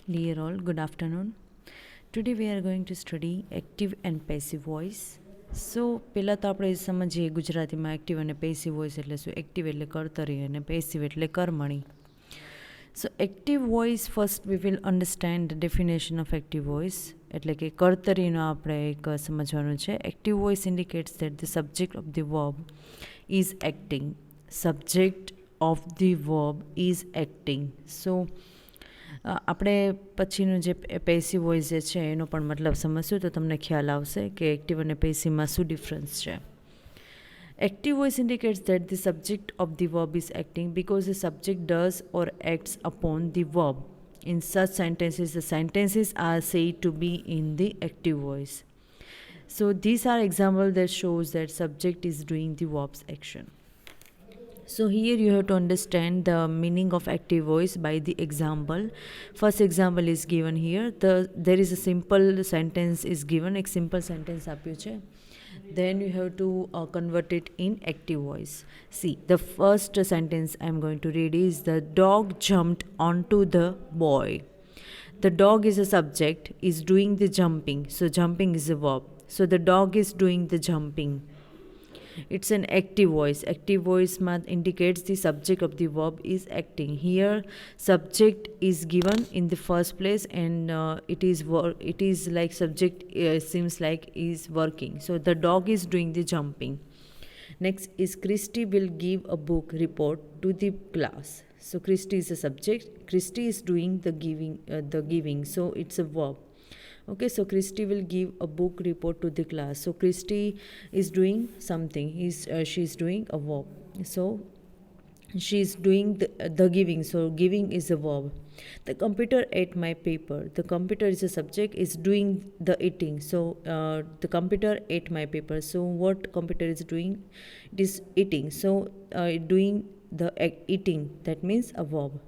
Dear all, good afternoon. Today we are going to study active and passive voice. સો પહેલાં તો આપણે સમજીએ ગુજરાતીમાં એક્ટિવ અને પેસિવ વોઇસ એટલે શું. એક્ટિવ એટલે કર્તરી અને પેસિવ એટલે કર્મણી. So active voice first we will understand the definition of active voice એટલે કે કર્તરીનો આપણે એક સમજવાનું છે. Active voice indicates that the subject of the verb is acting. Subject of the verb is acting. So આપણે પછીનું જે પેસિવ વોઇસ જે છે એનો પણ મતલબ સમજશું તો તમને ખ્યાલ આવશે કે એક્ટિવ અને પેસિવમાં શું ડિફરન્સ છે. Active voice indicates that the subject of the verb is acting because the subject does or acts upon the verb. In such sentences, the sentences are said to be in the active voice. So these are examples that shows that subject is doing the verb's action. So here you have to understand the meaning of active voice by the example. First example is given here. There is a simple sentence is given. एक simple sentence આપ્યું છે. Then you have to convert it in active voice. See, the first sentence I am going to read is the dog jumped onto the boy. The dog is a subject, is doing the jumping. So jumping is a verb. So the dog is doing the jumping. It's an active voice. Active voice indicates the subject of the verb is acting. Here subject is given in the first place and it is like subject seems like is working. So the dog is doing the jumping. Next is Christy will give a book report to the class. So Christy is a subject. Christy is doing the giving. So it's a verb. Okay, so Christy will give a book report to the class. So Christy is doing something. She's doing a verb. So she's doing the giving. So giving is a verb. The computer ate my paper. The computer is a subject, is doing the eating. So the computer ate my paper. So what computer is doing? It is eating. So doing the eating, that means a verb.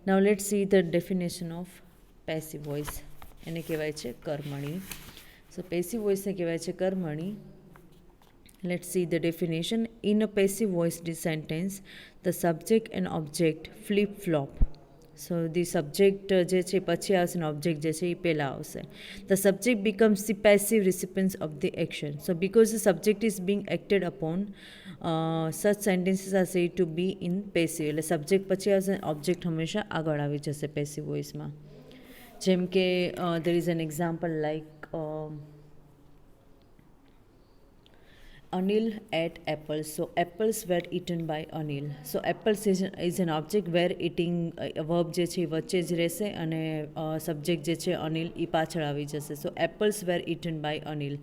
Now let's see the definition of passive voice. એને કહેવાય છે કર્મણી. સો passive વોઇસને કહેવાય છે કર્મણી. Let's see the definition. In a passive voice sentence the subject and object flip flop. So the subject જે છે પછી આવશે ને ઓબ્જેક્ટ જે છે એ પહેલાં આવશે. The subject becomes the passive recipients of the action. So because the subject is being acted upon such sentences are said to be in passive. એટલે સબ્જેક્ટ પછી આવશે, ઓબ્જેક્ટ હંમેશા આગળ આવી જશે પેસિવ વોઇસમાં. જેમ કે there is an example like Anil ate apples. So apples were eaten by Anil. So apples is an object where eating verb જે છે વચ્ચે જ રહેશે અને સબ્જેક્ટ જે છે અનિલ એ પાછળ આવી જશે. So apples were eaten by Anil.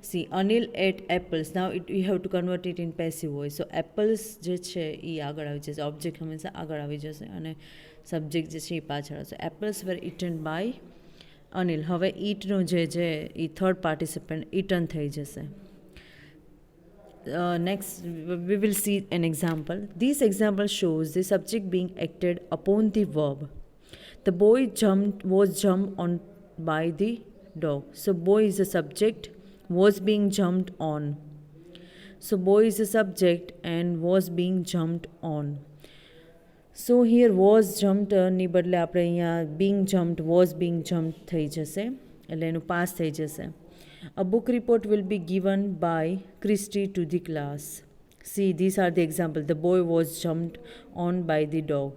See, Anil ate apples. Now you have to convert it in passive voice. So apples જે છે એ આગળ આવી જશે, ઓબ્જેક્ટ હંમેશા આગળ આવી જશે અને સબ્જેક્ટ જે છે એ પાછળ આવશે. Apples were eaten by Anil. હવે ઈટનું જે એ થર્ડ પાર્ટિસિપન્ટ ઇટન થઈ જશે. Next we will see an example. This example shows the subject being acted upon the verb. The boy was jumped on by the dog. So boy is a subject, was being jumped on. So boy is a subject and was being jumped on. So here was જમ્પ્ડની બદલે આપણે અહીંયા being jumped, was being jumped થઈ જશે એટલે એનું pass થઈ જશે. A book report will be given by Christie to the class. See this are the example. The boy was jumped on by the dog.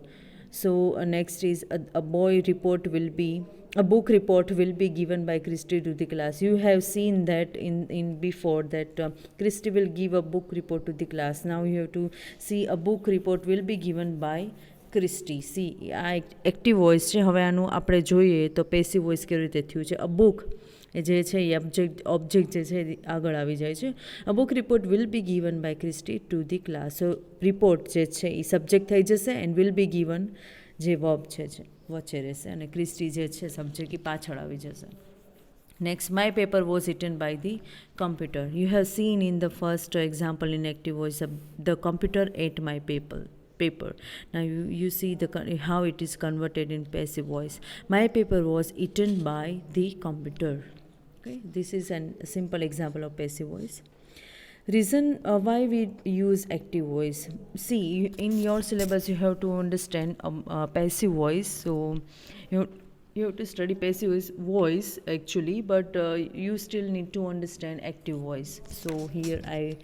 So next is a boy report will be a book report will be given by Christy to the class. You have seen that in before that Christy will give a book report to the class. Now you have to see a book report will be given by Christy. See, આ active voice છે. હવે આનું આપણે જોઈએ તો passive voice કેવી રીતે થયું છે. અ બુક જે છે એ ઓબ્જેક્ટ જે છે આગળ આવી જાય છે. A book report will be given by Christie to the class. So report જે છે એ સબ્જેક્ટ થઈ જશે એન્ડ વિલ બી ગિવન જે વર્બ છે વચ્ચે રહેશે અને ક્રિસ્ટી જે છે સબ્જેક્ટ એ પાછળ આવી જશે. Next, my paper was eaten by the computer. You have seen in the first example in active voice, the computer ate my paper. Now you see how it is converted in passive voice. My paper was eaten by the computer. Okay, this is a simple example of passive voice. Reason why we use active voice. See, in your syllabus you have to understand passive voice. So you have to study passive voice actually, but you still need to understand active voice. So here I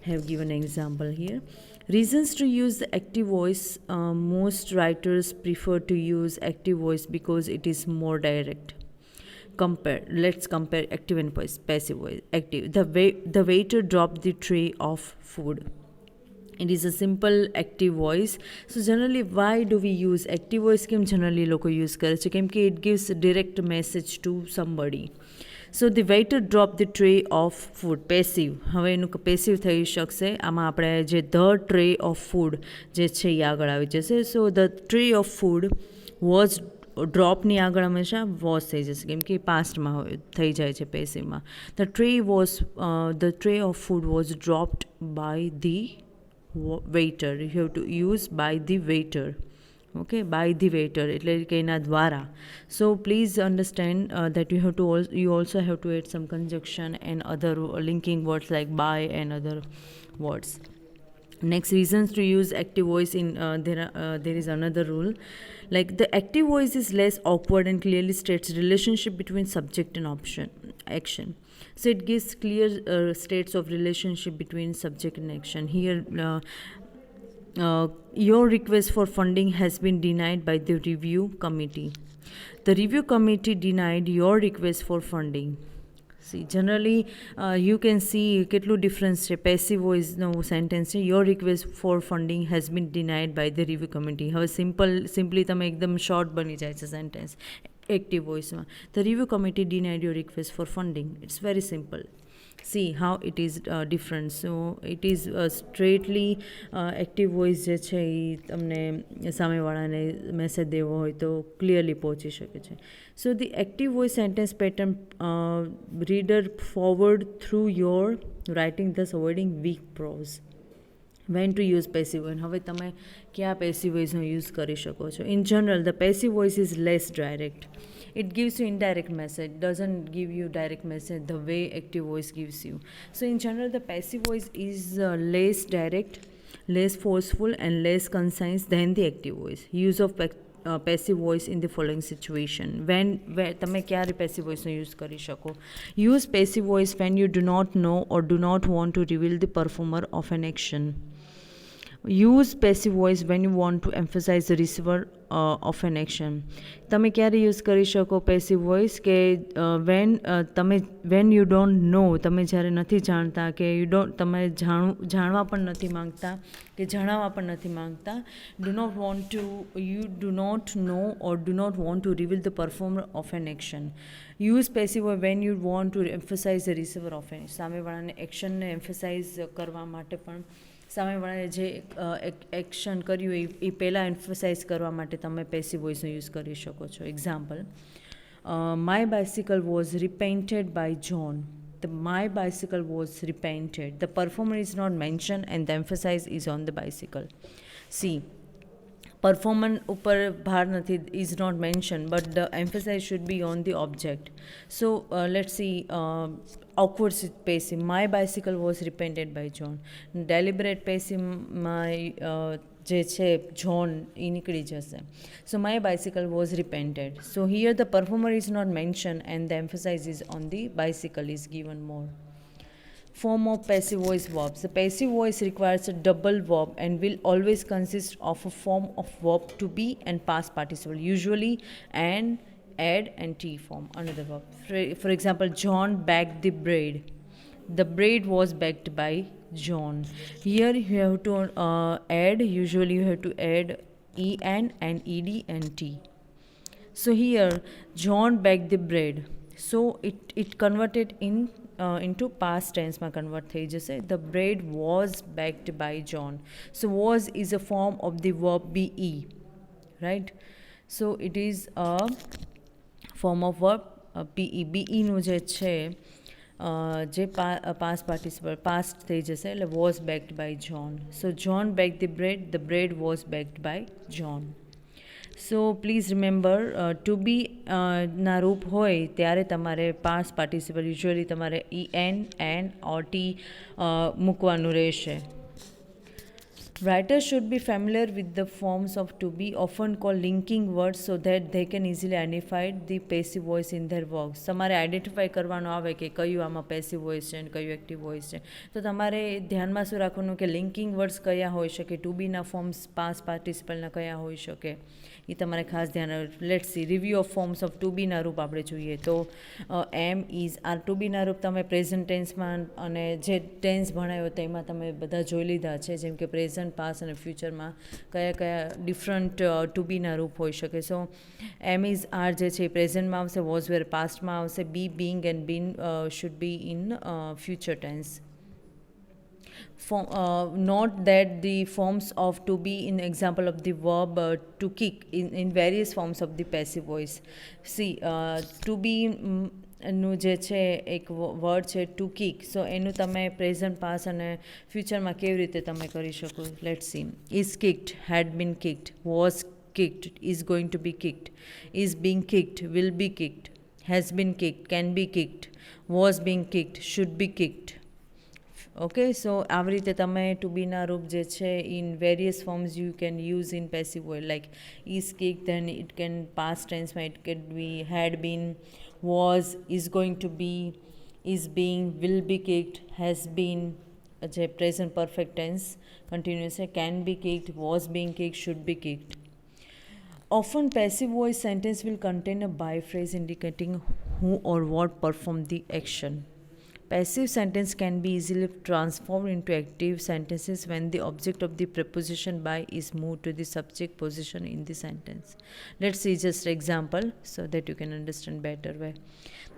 have given an example here. Reasons to use the active voice: most writers prefer to use active voice because it is more direct. Let's compare active and passive voice. Active: the waiter dropped the tray of food. It is a simple active voice. So generally, why do we use active voice? કેમ generally લોકો use કરે છે? કેમ કે it gives a direct message to somebody. So the waiter dropped the tray of food. Passive. હવે એનું passive થઈ શકશે. આમાં આપણે જે the tray of food જે છે એ આગળ આવી જશે. So the tray of food was ડ્રોપની આગળ હંમેશા વોઝ થઈ જશે, કેમ કે પાસ્ટમાં થઈ જાય છે પેસિવમાં. The tray of food was dropped by the waiter. You have to use by the waiter. Okay, by the waiter એટલે કે એના દ્વારા. So please understand that you also have to add some conjunction and other linking words like by and other words. Next, reasons to use active voice in there is another rule. Like, the active voice is less awkward and clearly states relationship between subject and action. So it gives clear states of relationship between subject and action. Here, your request for funding has been denied by the review committee. The review committee denied your request for funding. See, generally you can see કેટલું difference છે. Passive વોઇસનો sentence છે, your request for funding has been denied by the review committee. હવે simply તમે એકદમ short બની જાય છે સેન્ટેન્સ એક્ટિવ વોઇસમાં. The review committee denied your request for funding. It's very simple. See how it is different. So it is straightly active voice જે છે એ તમને સામેવાળાને મેસેજ દેવો હોય તો ક્લિયરલી પહોંચી શકે છે. So the active voice sentence pattern reader forward through your writing, thus avoiding weak prose. When to use passive voice? હવે તમે ક્યાં passive voice નો use કરી શકો છો? In general, the passive voice is less direct. It gives you indirect message, doesn't give you direct message the way active voice gives you. So in general, the passive voice is less direct, less forceful and less concise than the active voice. Use of passive voice in the following situation. When તમે ક્યારે passive voice નો use કરી શકો? Use passive voice when you do not know or do not want to reveal the performer of an action. Use passive voice when you want to emphasize the receiver of an action. તમે ક્યારે use કરી શકો passive voice? કે when you don't know, તમે જ્યારે નથી જાણતા કે તમે જાણવા પણ નથી માંગતા કે જણાવવા પણ નથી માંગતા. You do not know or do not want to reveal the performer of an action. Use passive voice when you want to emphasize the receiver of an action. સામેવાળાને એક્શનને એમ્ફસાઇઝ કરવા માટે પણ સામેવાળાએ જે એક્શન કર્યું એ પહેલાં એમ્ફસાઇઝ કરવા માટે તમે પેસિવ વોઇસનો યુઝ કરી શકો છો. Example: my bicycle was repainted by John. The my bicycle was repainted. The performer is not mentioned and the emphasis is on the bicycle. See, performance ઉપર ભાર નથી, is not mentioned, but the emphasis should be on the object. So let's see, awkward passive: my bicycle was repainted by John. Deliberate passive: my જે છે John એ નીકળી જશે. So my bicycle was repainted. So here the performer is not mentioned and the emphasis is on the bicycle is given more. Form of passive voice verbs. The passive voice requires a double verb and will always consist of a form of verb to be and past participle, usually an, add and t form. Another verb. For example, John baked the bread. The bread was baked by John. Here you have to add, usually you have to add en and ed and t. So here John baked the bread. So it converted into past tense માં convert થઈ જશે. The bread was baked by John. So was is a form of the verb be, right? So it is a form of verb be. Beનું જે છે જે past participle past થઈ જશે એટલે was baked by John. So John baked the bread was baked by John. So please remember, to be ના રૂપ હોય ત્યારે તમારે past participle usually તમારે en, or t મૂકવાનું રહેશે. Writers should be familiar with the forms of to be, often called linking words, so that they can easily identify the passive voice in their works. તમારે identify કરવાનું આવે કે કયું આમાં passive voice છે અને કયું એક્ટિવ વોઇસ છે, તો તમારે ધ્યાનમાં શું રાખવાનું કે લિંકિંગ વર્ડ્સ કયા હોઈ શકે, ટુ બીના ફોર્મ્સ પાસ પાર્ટિસિપલના કયા હોઈ શકે, એ તમારે ખાસ ધ્યાન રાખવું. Let's see review of forms of to બીના રૂપ આપણે જોઈએ તો એમ ઇઝ આર ટુ બીના રૂપ તમે પ્રેઝન્ટ ટેન્સમાં અને જે ટેન્સ ભણાયો તેમાં તમે બધા જોઈ લીધા છે, જેમ કે પ્રેઝન્ટ, પાસ અને ફ્યુચરમાં કયા કયા ડિફરન્ટ ટુ બીના રૂપ હોઈ શકે. સો એમ ઇઝ આર જે છે એ પ્રેઝન્ટમાં આવશે, વોઝ વેર પાસ્ટમાં આવશે, be being and been should be in future tense. Note that the forms of to be in example of the verb to kick in various forms of the passive voice. See, to be નું જે છે એક word છે two kick, સો એનું તમે present, pass અને ફ્યુચરમાં કેવી રીતે તમે કરી શકો. Let's see is kicked, had been kicked, was kicked, is going to be kicked, is being kicked, will be kicked, has been kicked, can be kicked, was being kicked, should be kicked. Okay, so આવી રીતે તમે to બીના રૂપ જે છે in various forms you can use in passive voice, like is kick, then it can past ટેન્સમાં it can be had been, was, is going to be, is being, will be kicked, has been જે present perfect tense continuous છે, can be kicked, was being kicked, should be kicked. Often passive voice sentence will contain a by phrase indicating who or what performed the action. Passive sentence can be easily transformed into active sentences when the object of the preposition by is moved to the subject position in the sentence. Let's see just example so that you can understand better way.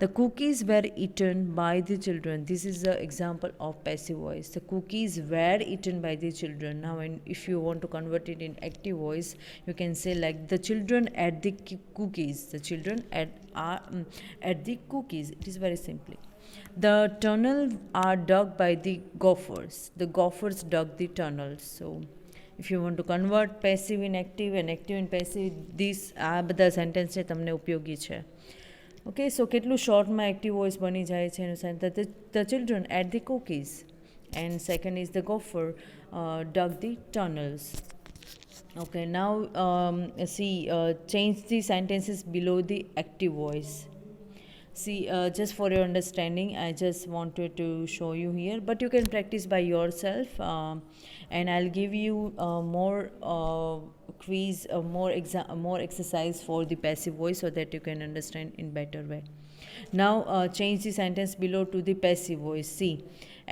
The cookies were eaten by the children. This is the example of passive voice. The cookies were eaten by the children. Now if you want to convert it in active voice, you can say like the children ate the cookies. The children ate the cookies. It is very simply. The tunnel are dug by the gophers. The gophers dug the tunnels. So if you want to convert passive in active and active in passive, these આ બધા sentence છે તમને ઉપયોગી છે. Okay, સો કેટલું શોર્ટમાં active voice બની જાય છે એનું sentence. The children ate the cookies and second is the gopher dug the tunnels. Okay, now change the sentences below the active voice. See, just for your understanding, I just wanted to show you here, but you can practice by yourself, and I'll give you more quiz, more exercise for the passive voice so that you can understand in better way. Now change the sentence below to the passive voice. See,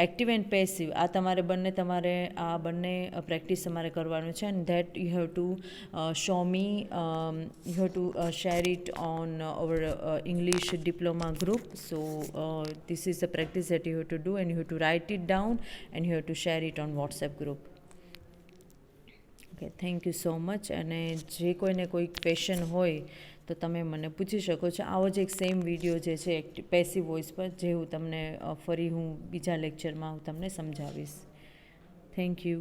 active and passive આ તમારે બંને practice તમારે કરવાનું છે, and that you have to show me, you have to share it on our English diploma group. So this is the practice that you have to do, and you have to write it down and you have to share it on WhatsApp group. Okay, thank you so much. અને જે કોઈને કોઈ question હોય તો તમે મને પૂછી શકો છો. આવો જ એક સેમ વિડીયો જે છે પેસિવ વોઇસ પર, જે હું તમને ફરી હું બીજા લેક્ચરમાં હું તમને સમજાવીશ. Thank you.